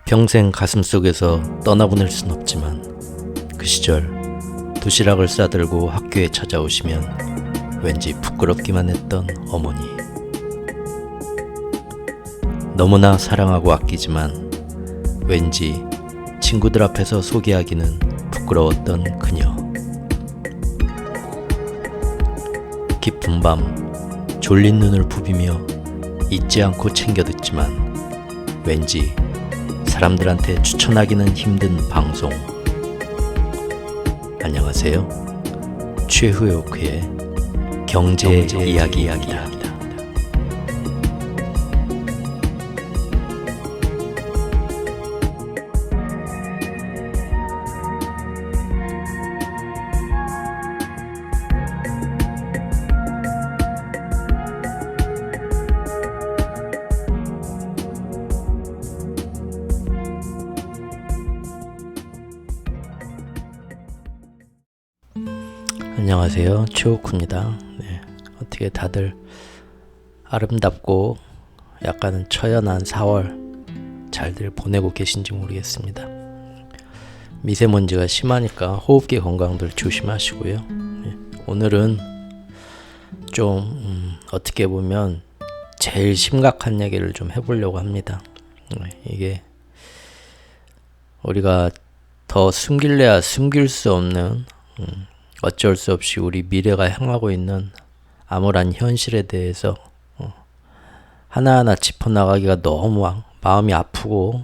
평생 가슴속에서 떠나보낼 순 없지만 그 시절 도시락을 싸들고 학교에 찾아오시면 왠지 부끄럽기만 했던 어머니. 너무나 사랑하고 아끼지만 왠지 친구들 앞에서 소개하기는 부끄러웠던 그녀. 깊은 밤 졸린 눈을 부비며 잊지 않고 챙겨 듣지만 왠지 사람들한테 추천하기는 힘든 방송. 안녕하세요. 최후옥의 경제 이야기입니다. 안녕하세요. 최옥구입니다. 네, 어떻게 다들 아름답고 약간은 처연한 4월 잘들 보내고 계신지 모르겠습니다. 미세먼지가 심하니까 호흡기 건강들 조심하시고요. 네, 오늘은 좀 어떻게 보면 제일 심각한 얘기를 좀 해보려고 합니다. 이게 우리가 더 숨길래야 숨길 수 없는 어쩔 수 없이 우리 미래가 향하고 있는 암울한 현실에 대해서 하나하나 짚어나가기가 너무 마음이 아프고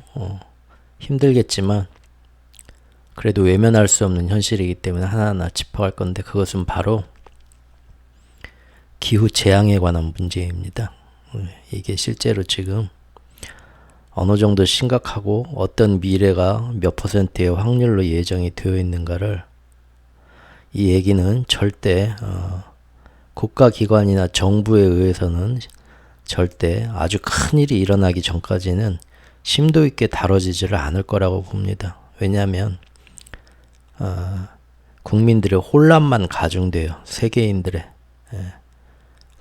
힘들겠지만 그래도 외면할 수 없는 현실이기 때문에 하나하나 짚어갈 건데, 그것은 바로 기후재앙에 관한 문제입니다. 이게 실제로 지금 어느 정도 심각하고 어떤 미래가 몇 %의 확률로 예정이 되어 있는가를, 이 얘기는 절대 국가기관이나 정부에 의해서는 절대 아주 큰 일이 일어나기 전까지는 심도 있게 다뤄지지를 않을 거라고 봅니다. 왜냐하면 국민들의 혼란만 가중돼요. 세계인들의.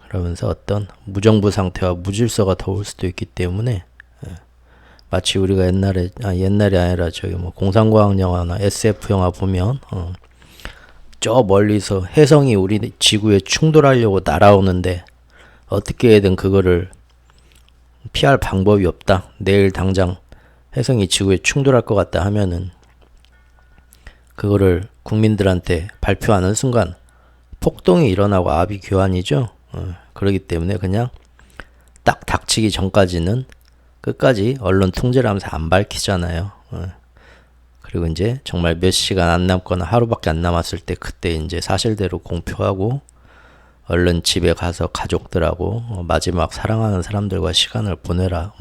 그러면서 어떤 무정부 상태와 무질서가 더 올 수도 있기 때문에 마치 우리가 옛날이 아니라 저기 공상과학 영화나 SF 영화 보면 저 멀리서 혜성이 우리 지구에 충돌하려고 날아오는데 어떻게든 그거를 피할 방법이 없다. 내일 당장 혜성이 지구에 충돌할 것 같다 하면은 그거를 국민들한테 발표하는 순간 폭동이 일어나고 아비규환이죠. 그렇기 때문에 그냥 딱 닥치기 전까지는 끝까지 언론 통제를 하면서 안 밝히잖아요. 그리고 이제 정말 몇 시간 안 남거나 하루밖에 안 남았을 때 그때 이제 사실대로 공표하고 얼른 집에 가서 가족들하고 마지막 사랑하는 사람들과 시간을 보내라,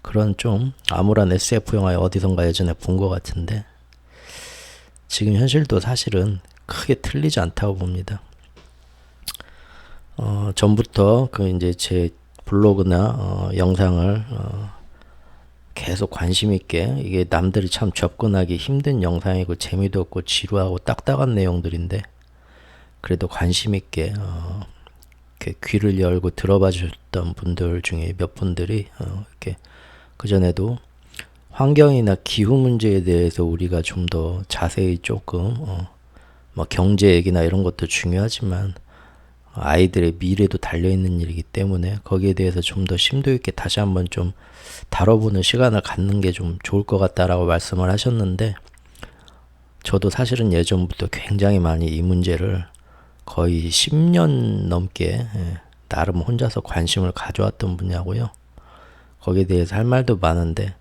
그런 좀 암울한 SF 영화에 어디선가 예전에 본 것 같은데, 지금 현실도 사실은 크게 틀리지 않다고 봅니다. 전부터 이제 제 블로그나 영상을 계속 관심 있게, 이게 남들이 참 접근하기 힘든 영상이고 재미도 없고 지루하고 딱딱한 내용들인데 그래도 관심 있게 이렇게 귀를 열고 들어봐 주셨던 분들 중에 몇 분들이 이렇게 그전에도 환경이나 기후 문제에 대해서 우리가 좀 더 자세히 조금 경제 얘기나 이런 것도 중요하지만 아이들의 미래도 달려있는 일이기 때문에 거기에 대해서 좀 더 심도 있게 다시 한번 좀 다뤄보는 시간을 갖는 게 좀 좋을 것 같다라고 말씀을 하셨는데, 저도 사실은 예전부터 굉장히 많이 이 문제를 거의 10년 넘게 나름 혼자서 관심을 가져왔던 분야고요. 거기에 대해서 할 말도 많은데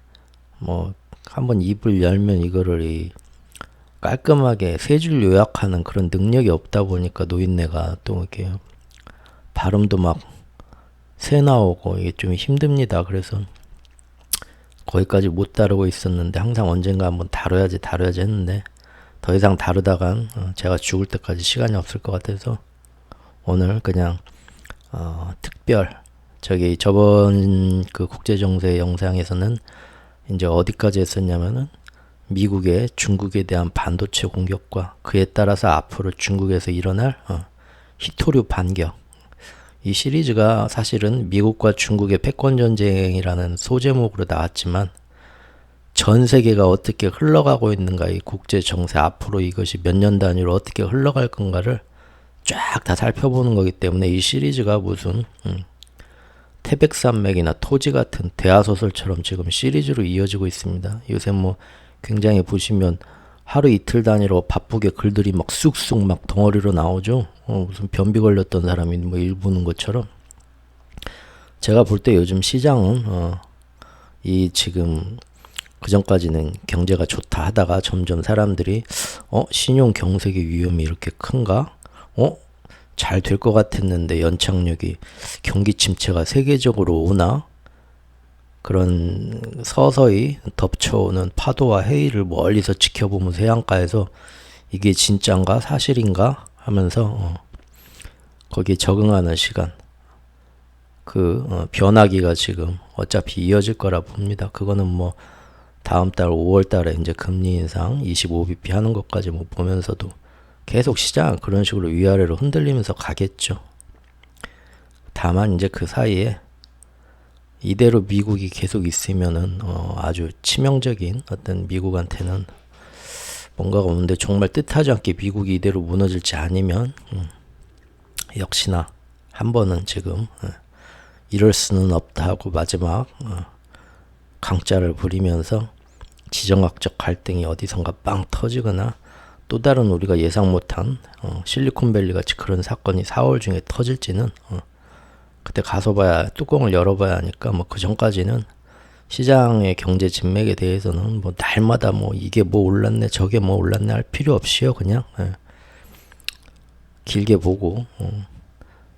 한번 입을 열면 이거를 깔끔하게 세 줄 요약하는 그런 능력이 없다 보니까 노인네가 또 이렇게 발음도 막 새 나오고 이게 좀 힘듭니다. 그래서 거기까지 못 다루고 있었는데 항상 언젠가 한번 다뤄야지 했는데 더 이상 다루다간 제가 죽을 때까지 시간이 없을 것 같아서 오늘 그냥 특별 저번 그 국제정세 영상에서는 이제 어디까지 했었냐면은 미국의 중국에 대한 반도체 공격과 그에 따라서 앞으로 중국에서 일어날 희토류 반격, 이 시리즈가 사실은 미국과 중국의 패권 전쟁이라는 소제목으로 나왔지만 전 세계가 어떻게 흘러가고 있는가, 이 국제 정세 앞으로 이것이 몇 년 단위로 어떻게 흘러갈 건가를 쫙 다 살펴보는 거기 때문에 이 시리즈가 무슨 태백산맥이나 토지 같은 대하소설처럼 지금 시리즈로 이어지고 있습니다. 요새 뭐 굉장히 보시면 하루 이틀 단위로 바쁘게 글들이 막 쑥쑥 막 덩어리로 나오죠. 무슨 변비 걸렸던 사람이 뭐 일 보는 것처럼. 제가 볼 때 요즘 시장은 이 지금 그전까지는 경제가 좋다 하다가 점점 사람들이 신용 경색의 위험이 이렇게 큰가? 잘 될 것 같았는데 연착륙이 경기 침체가 세계적으로 오나? 그런 서서히 덮쳐오는 파도와 해일을 멀리서 지켜보면서 해안가에서 이게 진짠가 사실인가 하면서 거기에 적응하는 시간, 변화기가 지금 어차피 이어질 거라 봅니다. 그거는 뭐 다음 달 5월 달에 이제 금리 인상 25bp 하는 것까지 뭐 보면서도 계속 시장 그런 식으로 위아래로 흔들리면서 가겠죠. 다만 이제 그 사이에 이대로 미국이 계속 있으면은 아주 치명적인 어떤 미국한테는 뭔가가 오는데, 정말 뜻하지 않게 미국이 이대로 무너질지 아니면 역시나 한 번은 지금 이럴 수는 없다 하고 마지막 강짜를 부리면서 지정학적 갈등이 어디선가 빵 터지거나 또 다른 우리가 예상 못한 실리콘밸리 같이 그런 사건이 4월 중에 터질지는 그때 가서 봐야, 뚜껑을 열어봐야 하니까 뭐 그 전까지는 시장의 경제 진맥에 대해서는 뭐 날마다 뭐 이게 뭐 올랐네 저게 뭐 올랐네 할 필요 없이요. 그냥 길게 보고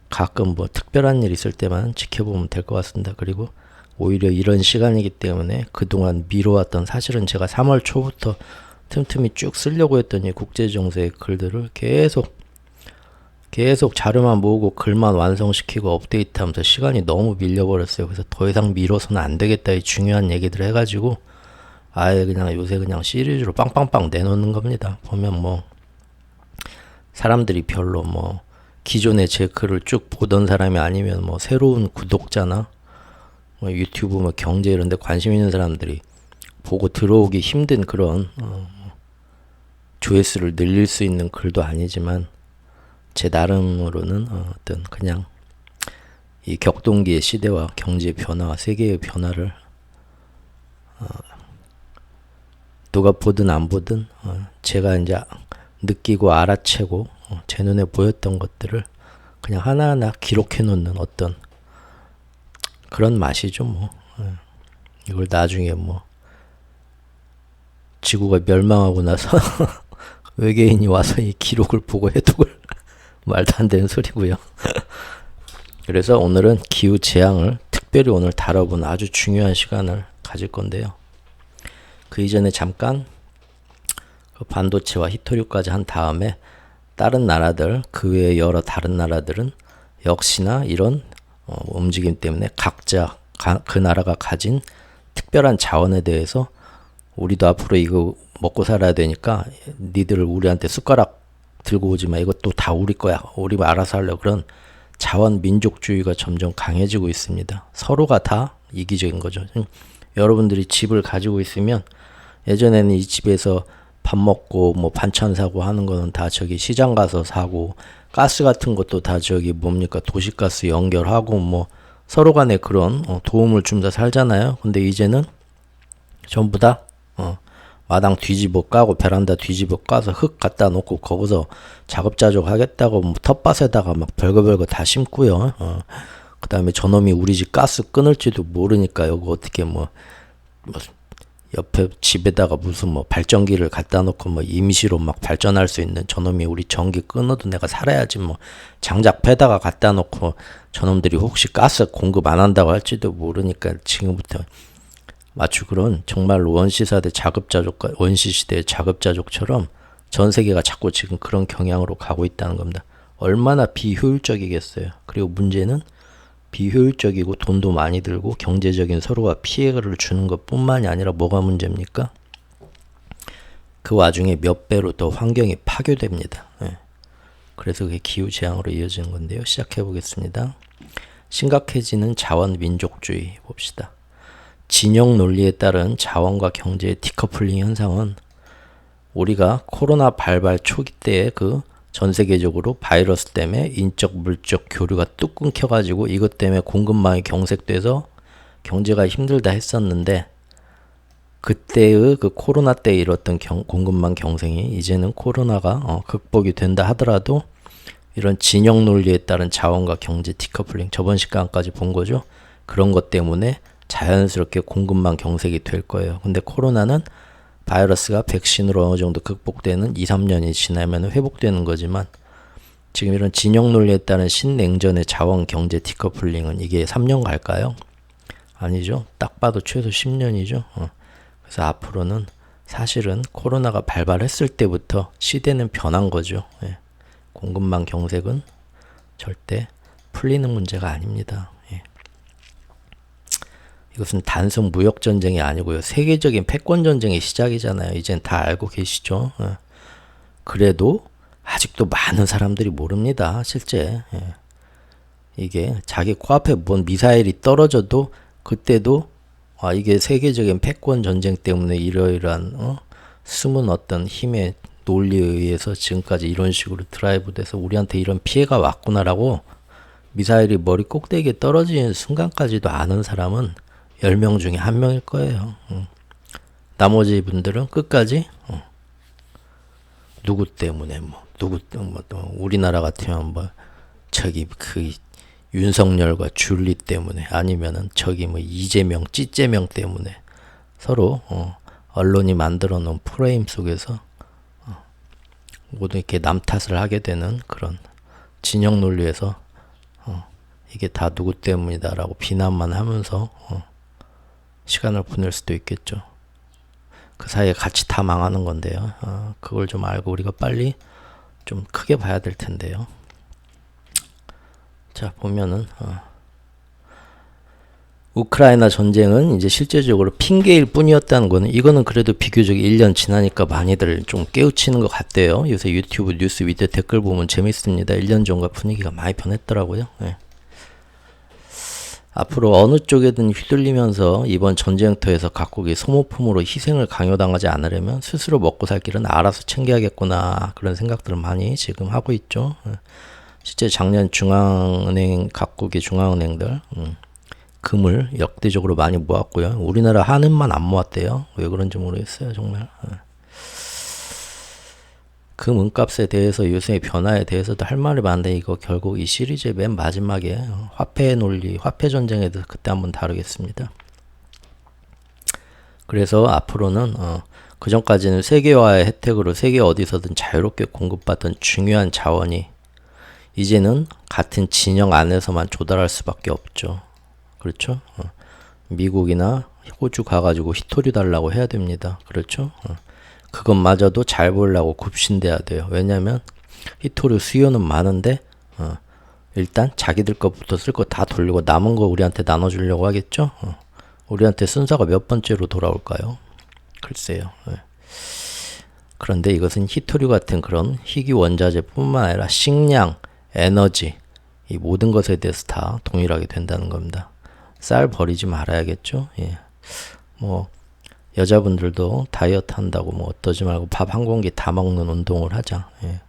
가끔 뭐 특별한 일 있을 때만 지켜보면 될 것 같습니다. 그리고 오히려 이런 시간이기 때문에 그동안 미뤄왔던, 사실은 제가 3월 초부터 틈틈이 쭉 쓰려고 했던 이 국제정세의 글들을 계속 자료만 모으고 글만 완성시키고 업데이트하면서 시간이 너무 밀려버렸어요. 그래서 더 이상 미뤄서는 안 되겠다, 이 중요한 얘기들 해가지고 아예 그냥 요새 그냥 시리즈로 빵빵빵 내놓는 겁니다. 보면 뭐 사람들이 별로 뭐 기존에 제 글을 쭉 보던 사람이 아니면 뭐 새로운 구독자나 뭐 유튜브 뭐 경제 이런 데 관심 있는 사람들이 보고 들어오기 힘든 그런 조회수를 늘릴 수 있는 글도 아니지만, 제 나름으로는 어떤 그냥 이 격동기의 시대와 경제의 변화와 세계의 변화를 누가 보든 안 보든 제가 이제 느끼고 알아채고 제 눈에 보였던 것들을 그냥 하나하나 기록해 놓는 어떤 그런 맛이죠. 뭐 이걸 나중에 뭐 지구가 멸망하고 나서 외계인이 와서 이 기록을 보고 해독을 말도 안 되는 소리고요. 그래서 오늘은 기후재앙을 특별히 오늘 다뤄보는 아주 중요한 시간을 가질 건데요. 그 이전에 잠깐 그 반도체와 히토류까지 한 다음에 다른 나라들, 그 외에 여러 다른 나라들은 역시나 이런 움직임 때문에 각자 그 나라가 가진 특별한 자원에 대해서 우리도 앞으로 이거 먹고 살아야 되니까 니들 우리한테 숟가락 들고 오지 마, 이것도 다 우리 거야, 우리 알아서 하려고, 그런 자원 민족주의가 점점 강해지고 있습니다. 서로가 다 이기적인 거죠. 여러분들이 집을 가지고 있으면 예전에는 이 집에서 밥 먹고 뭐 반찬 사고 하는 거는 다 저기 시장 가서 사고, 가스 같은 것도 다 저기 뭡니까 도시가스 연결하고 뭐 서로 간에 그런 도움을 주면서 살잖아요. 근데 이제는 전부 다 마당 뒤집어 까고 베란다 뒤집어 까서 흙 갖다 놓고 거기서 작업자족 하겠다고 뭐 텃밭에다가 막 별거별거 다 심고요. 그 다음에 저놈이 우리 집 가스 끊을지도 모르니까 여기 어떻게 뭐 옆에 집에다가 무슨 뭐 발전기를 갖다 놓고 뭐 임시로 막 발전할 수 있는, 저놈이 우리 전기 끊어도 내가 살아야지 뭐 장작 패다가 갖다 놓고 저놈들이 혹시 가스 공급 안 한다고 할지도 모르니까 지금부터 마치 그런 정말로 원시사대 자급자족과 원시시대의 자급자족처럼 전 세계가 자꾸 지금 그런 경향으로 가고 있다는 겁니다. 얼마나 비효율적이겠어요. 그리고 문제는 비효율적이고 돈도 많이 들고 경제적인 서로가 피해를 주는 것뿐만이 아니라 뭐가 문제입니까? 그 와중에 몇 배로 더 환경이 파괴됩니다. 그래서 그게 기후재앙으로 이어지는 건데요. 시작해 보겠습니다. 심각해지는 자원 민족주의 봅시다. 진영 논리에 따른 자원과 경제의 디커플링 현상은 우리가 코로나 발발 초기 때에 그 전 세계적으로 바이러스 때문에 인적 물적 교류가 뚝 끊겨가지고 이것 때문에 공급망이 경색돼서 경제가 힘들다 했었는데, 그때의 그 코로나 때 일었던 공급망 경생이 이제는 코로나가 극복이 된다 하더라도 이런 진영 논리에 따른 자원과 경제 디커플링, 저번 시간까지 본 거죠. 그런 것 때문에 자연스럽게 공급망 경색이 될 거예요. 근데 코로나는 바이러스가 백신으로 어느 정도 극복되는 2, 3년이 지나면 회복되는 거지만, 지금 이런 진영 논리에 따른 신냉전의 자원 경제 디커플링은 이게 3년 갈까요? 아니죠. 딱 봐도 최소 10년이죠. 그래서 앞으로는 사실은 코로나가 발발했을 때부터 시대는 변한 거죠. 예. 공급망 경색은 절대 풀리는 문제가 아닙니다. 예. 이것은 단순 무역 전쟁이 아니고요. 세계적인 패권 전쟁의 시작이잖아요. 이젠 다 알고 계시죠. 예. 그래도 아직도 많은 사람들이 모릅니다. 실제. 예. 이게 자기 코앞에 뭔 미사일이 떨어져도 그때도 이게 세계적인 패권 전쟁 때문에 이러이러한 숨은 어떤 힘의 논리에 의해서 지금까지 이런 식으로 드라이브 돼서 우리한테 이런 피해가 왔구나라고 미사일이 머리 꼭대기에 떨어지는 순간까지도 아는 사람은 10명 중에 1명일 거예요. 나머지 분들은 끝까지 누구 때문에 우리나라 같으면 저기 그 윤석열과 줄리 때문에, 아니면은 저기 이재명, 찌재명 때문에 서로 언론이 만들어 놓은 프레임 속에서 모두 이렇게 남 탓을 하게 되는 그런 진영 논리에서 이게 다 누구 때문이다라고 비난만 하면서 시간을 보낼 수도 있겠죠. 그 사이에 같이 다 망하는 건데요. 그걸 좀 알고 우리가 빨리 좀 크게 봐야 될 텐데요. 자, 보면은 우크라이나 전쟁은 이제 실제적으로 핑계일 뿐이었다는 거는, 이거는 그래도 비교적 1년 지나니까 많이들 좀 깨우치는 것 같대요. 요새 유튜브 뉴스 밑에 댓글 보면 재밌습니다. 1년 전과 분위기가 많이 변했더라고요. 네. 앞으로 어느 쪽에든 휘둘리면서 이번 전쟁터에서 각국이 소모품으로 희생을 강요당하지 않으려면 스스로 먹고 살 길은 알아서 챙겨야겠구나, 그런 생각들을 많이 지금 하고 있죠. 실제 작년 중앙은행, 각국의 중앙은행들 금을 역대적으로 많이 모았고요. 우리나라 한은만 안 모았대요. 왜 그런지 모르겠어요, 정말. 금 은값에 대해서 요새 변화에 대해서도 할 말이 많은데, 이거 결국 이 시리즈의 맨 마지막에 화폐 논리, 화폐 전쟁에 대해서 그때 한번 다루겠습니다. 그래서 앞으로는 그 전까지는 세계화의 혜택으로 세계 어디서든 자유롭게 공급받던 중요한 자원이 이제는 같은 진영 안에서만 조달할 수밖에 없죠. 그렇죠? 미국이나 호주 가가지고 히토리 달라고 해야 됩니다. 그렇죠? 그것마저도 잘 보려고 굽신대야 돼요. 왜냐면 히토리 수요는 많은데 일단 자기들 것부터 쓸 거 다 돌리고 남은 거 우리한테 나눠주려고 하겠죠? 우리한테 순서가 몇 번째로 돌아올까요? 글쎄요. 그런데 이것은 히토리 같은 그런 희귀 원자재뿐만 아니라 식량, 에너지, 이 모든 것에 대해서 다 동일하게 된다는 겁니다. 쌀 버리지 말아야겠죠. 예. 여자분들도 다이어트 한다고 어떠지 말고 밥 한 공기 다 먹는 운동을 하자. 예.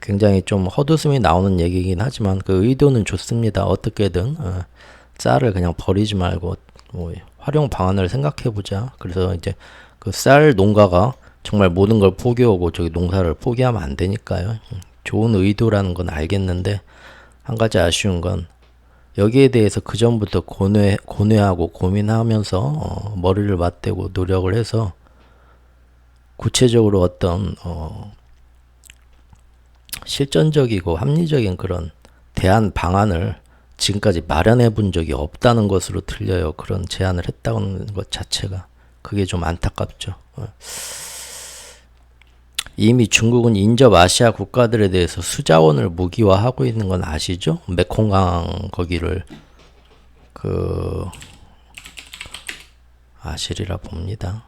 굉장히 좀 헛웃음이 나오는 얘기긴 하지만 그 의도는 좋습니다. 어떻게든 쌀을 그냥 버리지 말고 활용 방안을 생각해 보자. 그래서 이제 그 쌀 농가가 정말 모든 걸 포기하고 저기 농사를 포기하면 안 되니까요. 좋은 의도라는 건 알겠는데, 한 가지 아쉬운 건 여기에 대해서 그 전부터 고뇌하고 고민하면서 머리를 맞대고 노력을 해서 구체적으로 어떤 실전적이고 합리적인 그런 대안 방안을 지금까지 마련해 본 적이 없다는 것으로 들려요. 그런 제안을 했다는 것 자체가. 그게 좀 안타깝죠. 이미 중국은 인접 아시아 국가들에 대해서 수자원을 무기화하고 있는 건 아시죠? 메콩강 거기를 아시리라 봅니다.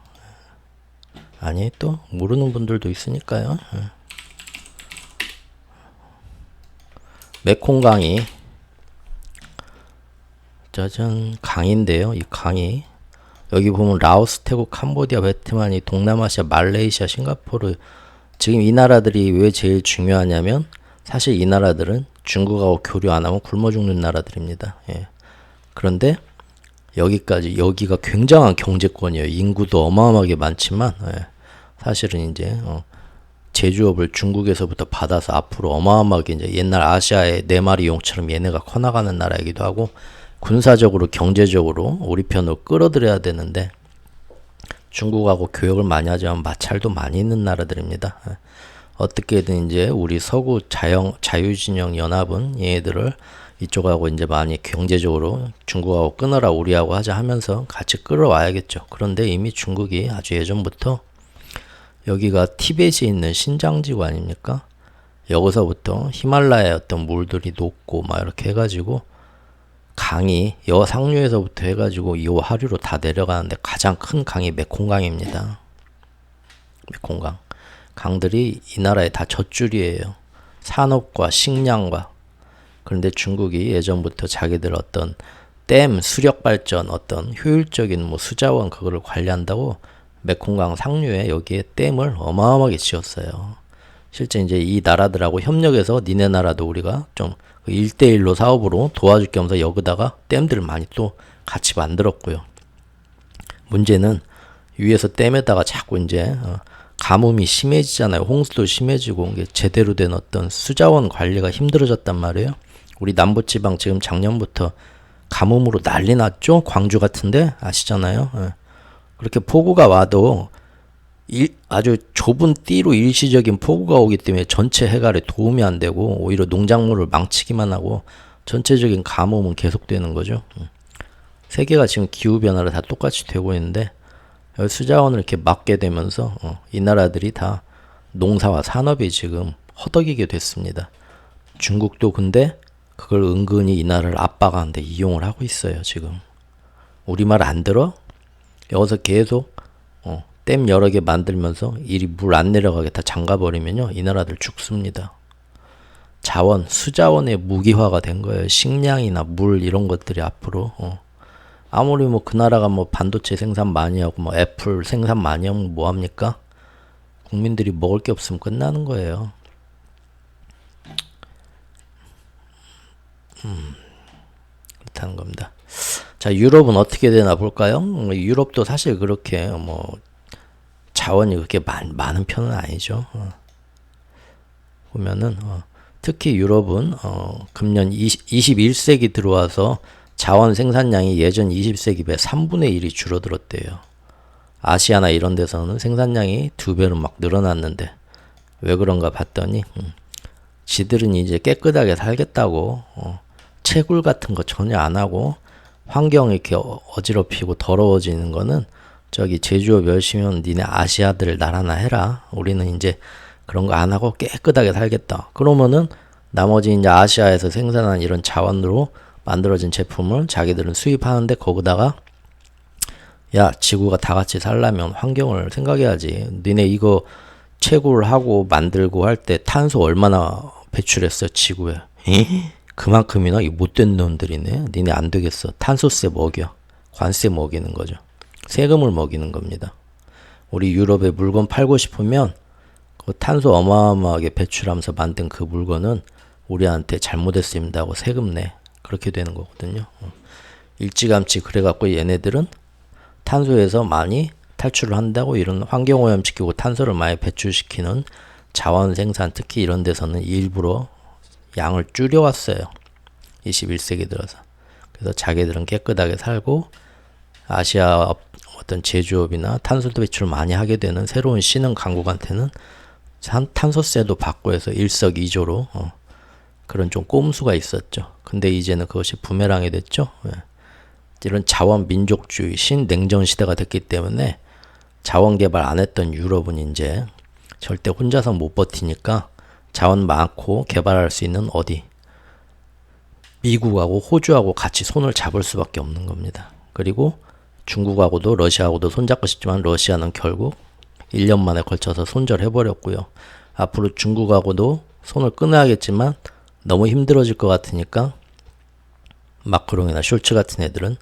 아니, 또 모르는 분들도 있으니까요. 메콩강이 짜잔 강인데요. 이 강이 여기 보면 라오스, 태국, 캄보디아, 베트남이 동남아시아, 말레이시아, 싱가포르 지금 이 나라들이 왜 제일 중요하냐면 사실 이 나라들은 중국하고 교류 안 하면 굶어 죽는 나라들입니다. 예. 그런데 여기가 굉장한 경제권이에요. 인구도 어마어마하게 많지만 사실은 이제 제조업을 중국에서부터 받아서 앞으로 어마어마하게 이제 옛날 아시아의 네 마리 용처럼 얘네가 커나가는 나라이기도 하고 군사적으로 경제적으로 우리 편으로 끌어들여야 되는데 중국하고 교역을 많이 하지만 마찰도 많이 있는 나라들입니다. 어떻게든 이제 우리 서구 자유진영 연합은 얘네들을 이쪽하고 이제 많이 경제적으로 중국하고 끊어라 우리하고 하자 하면서 같이 끌어와야겠죠. 그런데 이미 중국이 아주 예전부터 여기가 티벳이 있는 신장지구 아닙니까? 여기서부터 히말라야의 어떤 물들이 녹고 막 이렇게 해가지고 강이 여상류에서부터 해가지고 이 하류로 다 내려가는데 가장 큰 강이 메콩강입니다. 메콩강. 강들이 이 나라에 다 젖줄이에요. 산업과 식량과. 그런데 중국이 예전부터 자기들 어떤 댐, 수력 발전, 어떤 효율적인 뭐 수자원 그거를 관리한다고 메콩강 상류에 여기에 댐을 어마어마하게 지었어요. 실제 이제 이 나라들하고 협력해서 니네 나라도 우리가 좀 1대1로 사업으로 도와줄 겸해서 여기다가 댐들을 많이 또 같이 만들었고요. 문제는 위에서 댐에다가 자꾸 이제 가뭄이 심해지잖아요. 홍수도 심해지고 이게 제대로 된 어떤 수자원 관리가 힘들어졌단 말이에요. 우리 남부지방 지금 작년부터 가뭄으로 난리 났죠. 광주 같은데 아시잖아요. 그렇게 폭우가 와도 아주 좁은 띠로 일시적인 폭우가 오기 때문에 전체 해갈에 도움이 안 되고 오히려 농작물을 망치기만 하고 전체적인 가뭄은 계속되는 거죠. 세계가 지금 기후변화를 다 똑같이 되고 있는데 수자원을 이렇게 막게 되면서 이 나라들이 다 농사와 산업이 지금 허덕이게 됐습니다. 중국도 근데 그걸 은근히 이 나라를 압박하는데 이용을 하고 있어요. 지금 우리 말 안 들어? 여기서 계속 댐 여러 개 만들면서 이리 물 안 내려가게 다 잠가버리면요 이 나라들 죽습니다. 수자원의 무기화가 된 거예요. 식량이나 물 이런 것들이 앞으로 아무리 뭐 그 나라가 뭐 반도체 생산 많이 하고 뭐 애플 생산 많이 하면 뭐 합니까? 국민들이 먹을 게 없으면 끝나는 거예요. 그렇다는 겁니다. 자, 유럽은 어떻게 되나 볼까요? 유럽도 사실 그렇게 뭐 자원이 그렇게 많은 편은 아니죠. 보면은 특히 유럽은 금년 21세기 들어와서 자원 생산량이 예전 20세기 배 3분의 1이 줄어들었대요. 아시아나 이런 데서는 생산량이 2배로 막 늘어났는데 왜 그런가 봤더니 지들은 이제 깨끗하게 살겠다고 채굴 같은 거 전혀 안 하고 환경 이렇게 어지럽히고 더러워지는 거는 저기 제조업 열심히 하면 니네 아시아들 나라나 해라. 우리는 이제 그런 거 안 하고 깨끗하게 살겠다. 그러면은 나머지 이제 아시아에서 생산한 이런 자원으로 만들어진 제품을 자기들은 수입하는데 거기다가 야 지구가 다 같이 살려면 환경을 생각해야지. 니네 이거 채굴을 하고 만들고 할 때 탄소 얼마나 배출했어 지구에? 그만큼이나 이 못된 놈들이네. 니네 안 되겠어. 탄소세 먹여. 관세 먹이는 거죠. 세금을 먹이는 겁니다. 우리 유럽에 물건 팔고 싶으면 그 탄소 어마어마하게 배출하면서 만든 그 물건은 우리한테 잘못했습니다 하고 세금 내. 그렇게 되는 거거든요. 일찌감치 그래갖고 얘네들은 탄소에서 많이 탈출을 한다고 이런 환경오염시키고 탄소를 많이 배출시키는 자원 생산 특히 이런 데서는 일부러 양을 줄여왔어요. 21세기 들어서. 그래서 자기들은 깨끗하게 살고 아시아 어떤 제조업이나 탄소 배출을 많이 하게 되는 새로운 신흥 강국한테는 탄소세도 받고 해서 일석이조로 그런 좀 꼼수가 있었죠. 근데 이제는 그것이 부메랑이 됐죠. 이런 자원 민족주의 신냉전 시대가 됐기 때문에 자원 개발 안 했던 유럽은 이제 절대 혼자서 못 버티니까 자원 많고 개발할 수 있는 어디 미국하고 호주하고 같이 손을 잡을 수밖에 없는 겁니다. 그리고 중국하고도 러시아하고도 손잡고 싶지만 러시아는 결국 1년 만에 걸쳐서 손절해버렸고요. 앞으로 중국하고도 손을 끊어야겠지만 너무 힘들어질 것 같으니까 마크롱이나 숄츠 같은 애들은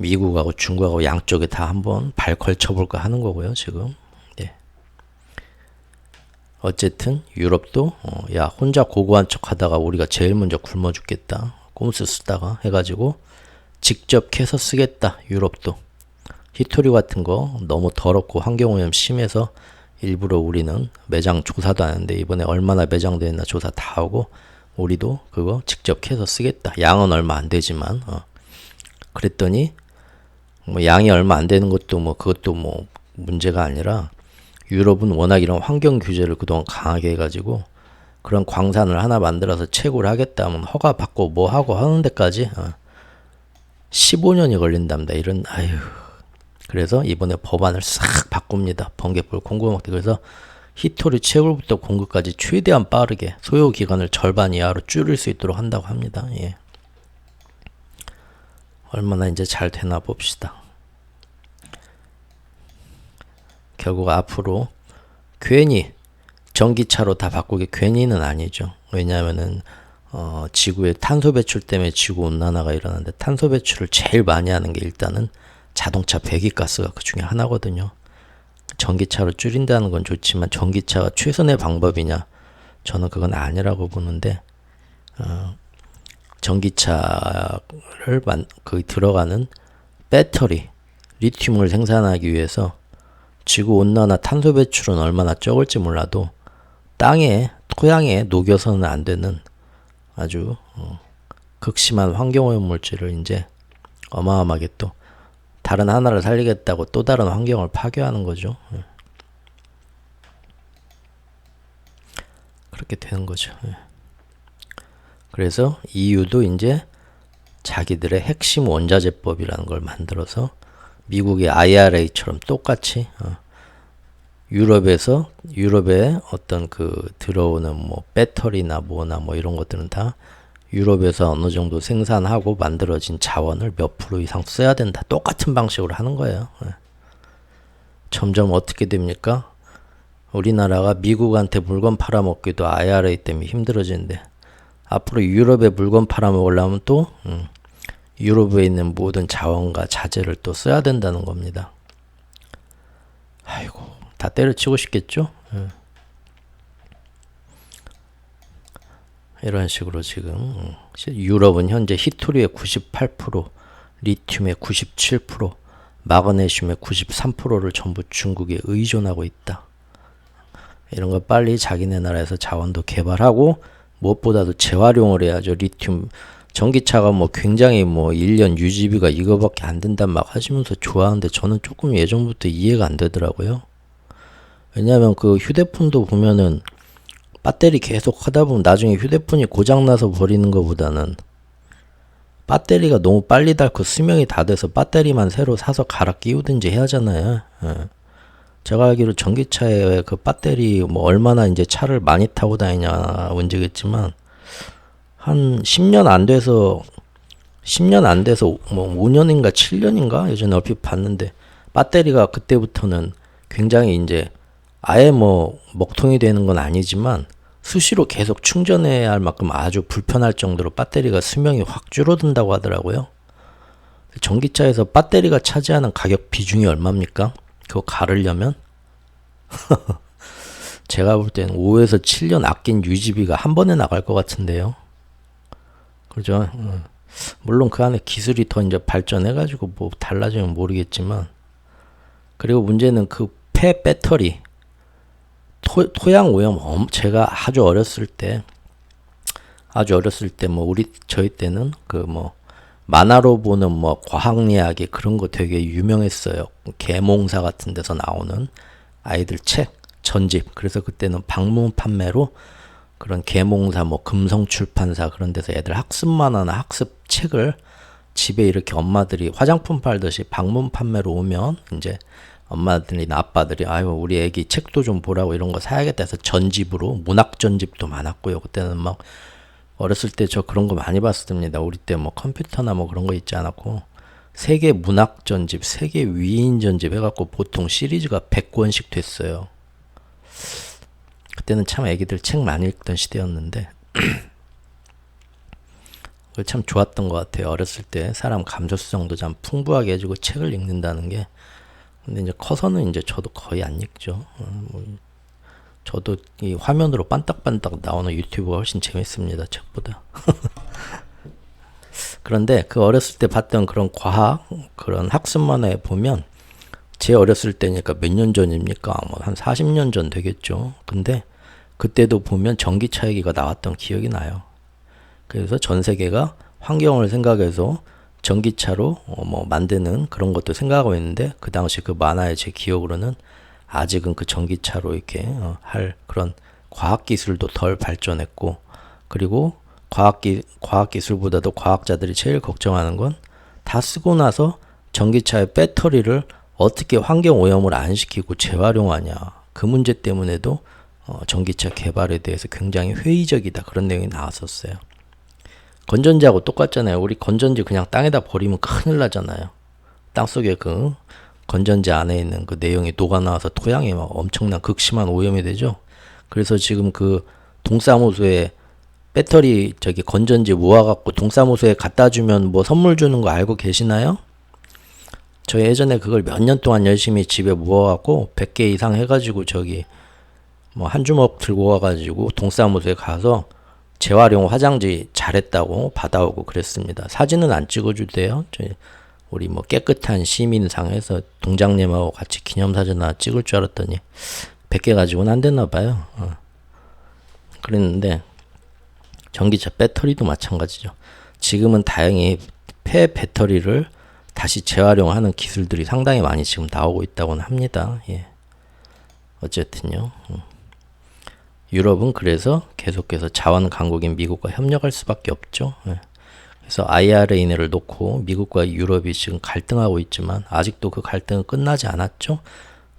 미국하고 중국하고 양쪽에 다 한번 발 걸쳐볼까 하는 거고요, 지금. 네. 어쨌든 유럽도 야 혼자 고고한 척 하다가 우리가 제일 먼저 굶어 죽겠다. 꼼수 쓰다가 해가지고 직접 캐서 쓰겠다. 유럽도. 히토리 같은 거 너무 더럽고 환경오염 심해서 일부러 우리는 매장 조사도 안 하는데 이번에 얼마나 매장돼 있나 조사 다 하고 우리도 그거 직접 캐서 쓰겠다. 양은 얼마 안 되지만 그랬더니 뭐 양이 얼마 안 되는 것도 뭐 그것도 뭐 문제가 아니라 유럽은 워낙 이런 환경 규제를 그동안 강하게 해가지고 그런 광산을 하나 만들어서 채굴 하겠다 하면 허가 받고 뭐 하고 하는 데까지 15년이 걸린답니다. 이런 아유. 그래서 이번에 법안을 싹 바꿉니다. 번개불 공급망대. 그래서 히토리 채굴부터 공급까지 최대한 빠르게 소요 기간을 절반 이하로 줄일 수 있도록 한다고 합니다. 예. 얼마나 이제 잘 되나 봅시다. 결국 앞으로 괜히 전기차로 다 바꾸기 괜히는 아니죠. 왜냐하면은 지구의 탄소 배출 때문에 지구 온난화가 일어나는데 탄소 배출을 제일 많이 하는 게 일단은 자동차 배기가스가 그 중에 하나거든요. 전기차로 줄인다는 건 좋지만 전기차가 최선의 방법이냐? 저는 그건 아니라고 보는데 전기차를 그 들어가는 배터리, 리튬을 생산하기 위해서 지구 온난화 탄소 배출은 얼마나 적을지 몰라도 땅에 토양에 녹여서는 안 되는 아주 극심한 환경오염 물질을 이제 어마어마하게 또 다른 하나를 살리겠다고 또 다른 환경을 파괴하는 거죠. 그렇게 되는 거죠. 그래서 EU도 이제 자기들의 핵심 원자재법이라는 걸 만들어서 미국의 IRA처럼 똑같이 유럽의 어떤 그 들어오는 뭐 배터리나 뭐나 뭐 이런 것들은 다 유럽에서 어느 정도 생산하고 만들어진 자원을 몇 프로 이상 써야 된다. 똑같은 방식으로 하는 거예요. 점점 어떻게 됩니까? 우리나라가 미국한테 물건 팔아먹기도 IRA 때문에 힘들어지는데 앞으로 유럽에 물건 팔아먹으려면 또 유럽에 있는 모든 자원과 자재를 또 써야 된다는 겁니다. 아이고 다 때려치고 싶겠죠? 이런 식으로 지금 유럽은 현재 히토리의 98%, 리튬의 97%, 마그네슘의 93%를 전부 중국에 의존하고 있다. 이런 거 빨리 자기네 나라에서 자원도 개발하고 무엇보다도 재활용을 해야죠. 리튬 전기차가 뭐 굉장히 뭐 1년 유지비가 이거밖에 안 된단 막 하시면서 좋아하는데 저는 조금 예전부터 이해가 안 되더라고요. 왜냐하면 그 휴대폰도 보면은 배터리 계속 하다 보면 나중에 휴대폰이 고장나서 버리는 것보다는 배터리가 너무 빨리 닳고 수명이 다 돼서 배터리만 새로 사서 갈아 끼우든지 해야 하잖아요. 제가 알기로 전기차에 그 배터리 뭐 얼마나 이제 차를 많이 타고 다니냐 문제겠지만 한 10년 안 돼서 뭐 5년인가 7년인가 예전에 얼핏 봤는데 배터리가 그때부터는 굉장히 이제 아예 뭐 먹통이 되는 건 아니지만 수시로 계속 충전해야 할 만큼 아주 불편할 정도로 배터리가 수명이 확 줄어든다고 하더라고요. 전기차에서 배터리가 차지하는 가격 비중이 얼마입니까? 그거 가르려면 제가 볼 때는 5에서 7년 아낀 유지비가 한 번에 나갈 것 같은데요. 그죠? 물론 그 안에 기술이 더 이제 발전해가지고 뭐 달라지면 모르겠지만 그리고 문제는 그 폐 배터리 토양 오염 제가 아주 어렸을 때 뭐 저희 때는 그 뭐 만화로 보는 뭐 과학이야기 그런 거 되게 유명했어요. 계몽사 같은 데서 나오는 아이들 책 전집. 그래서 그때는 방문 판매로 그런 계몽사 뭐 금성출판사 그런 데서 애들 학습 만화나 학습 책을 집에 이렇게 엄마들이 화장품 팔듯이 방문 판매로 오면 이제 엄마들이나 아빠들이 아유 우리 애기 책도 좀 보라고 이런 거 사야겠다 해서 전집으로 문학 전집도 많았고요. 그때는 막 어렸을 때 저 그런 거 많이 봤습니다. 우리 때 뭐 컴퓨터나 뭐 그런 거 있지 않았고 세계 문학 전집, 세계 위인 전집 해갖고 보통 시리즈가 100권씩 됐어요. 그때는 참 애기들 책 많이 읽던 시대였는데 그거 참 좋았던 것 같아요. 어렸을 때 사람 감수성도 참 풍부하게 해주고 책을 읽는다는 게. 근데 이제 커서는 이제 저도 거의 안 읽죠. 저도 이 화면으로 반딱반딱 나오는 유튜브가 훨씬 재밌습니다. 책보다. 그런데 그 어렸을 때 봤던 그런 과학, 그런 학습 만화에 보면 제 어렸을 때니까 몇 년 전입니까? 뭐 한 40년 전 되겠죠. 근데 그때도 보면 전기차 얘기가 나왔던 기억이 나요. 그래서 전 세계가 환경을 생각해서 전기차로 뭐 만드는 그런 것도 생각하고 있는데 그 당시 그 만화의 제 기억으로는 아직은 그 전기차로 이렇게 할 그런 과학 기술도 덜 발전했고 그리고 과학 기술보다도 과학자들이 제일 걱정하는 건 다 쓰고 나서 전기차의 배터리를 어떻게 환경 오염을 안 시키고 재활용하냐. 그 문제 때문에도 전기차 개발에 대해서 굉장히 회의적이다. 그런 내용이 나왔었어요. 건전지하고 똑같잖아요. 우리 건전지 그냥 땅에다 버리면 큰일 나잖아요. 땅속에 그 건전지 안에 있는 그 내용이 녹아나와서 토양에 막 엄청난 극심한 오염이 되죠. 그래서 지금 그 동사무소에 배터리 저기 건전지 모아갖고 동사무소에 갖다 주면 뭐 선물 주는 거 알고 계시나요? 저 예전에 그걸 몇 년 동안 열심히 집에 모아갖고 100개 이상 해가지고 저기 뭐 한 주먹 들고 와가지고 동사무소에 가서 재활용 화장지 잘했다고 받아오고 그랬습니다. 사진은 안 찍어주대요. 우리 뭐 깨끗한 시민상에서 동장님하고 같이 기념사진 하나 찍을 줄 알았더니 100개 가지고는 안 됐나 봐요. 그랬는데 전기차 배터리도 마찬가지죠. 지금은 다행히 폐 배터리를 다시 재활용하는 기술들이 상당히 많이 지금 나오고 있다고는 합니다. 예. 어쨌든요. 유럽은 그래서 계속해서 자원 강국인 미국과 협력할 수밖에 없죠. 예. 그래서 IRA를 놓고 미국과 유럽이 지금 갈등하고 있지만 아직도 그 갈등은 끝나지 않았죠.